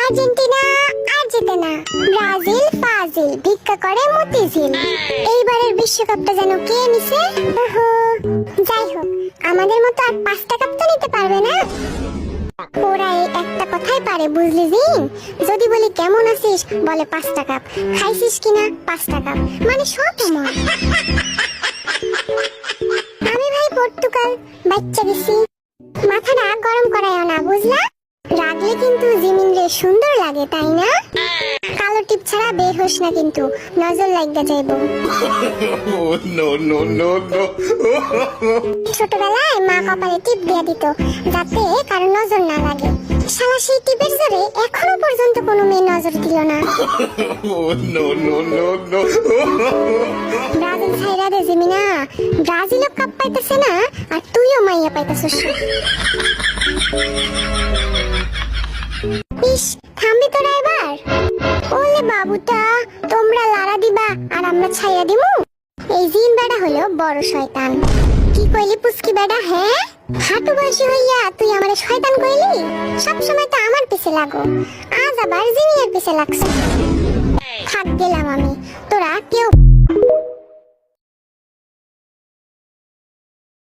Argentina আর জেতে না, Brazil ফাজিল, ভিক্ষা করে মতিঝিল। এইবারের বিশ্বকাপটা যেন কে নিছে। ওহো, যাই হোক, আমাদের মতো আর 5টা কাপ তো নিতে পারবে না। ওরা এই একটা কথাই পারে, বুঝলি জিন? যদি বলি কেমন আছিস, বলে 5টা কাপ। খাইছিস কিনা, 5টা কাপ, মানে সব সমান। আমি ভাই পর্তুগাল, বাচ্চা গেছি। মাথাটা গরম করায়ও না, বুঝলা? রাগলে কিন্তু জিমিন রে সুন্দর লাগে, তাই না? কালো টিপ ছাড়া বের হোস না কিন্তু, নজর লাগা যাইবো। ছোটবেলায় মা কপালে টিপ দিয়া দিত, যাতে কারো নজর না লাগে। শালা সেই টিপের জোরে এখনো পর্যন্ত কোনো মেয়ে নজর দিল না। ব্রাজিল ছাইরা দে জিমিনা, ব্রাজিলও কাপ পাইতেছে না, আর তুইও মাইয়া পাইতেছিস। ইস, থামবি তোরা এবার? ওলে বাবুটা, তোমরা লারা দিবা আর আমরা ছাইয়া দিমু? এই জিন বেড়া হলো বড় শয়তান। কি কইলি পুচকি বেড়া? হ্যাঁ, হাঁটু বয়সী হইয়া তুই আমারে শয়তান কইলি? সব সময় তো আমার পিছে লাগো, আজ আবার জিনিয়ার পিছে লাগছে। থাক গেলাম আমি, তোরা কেউ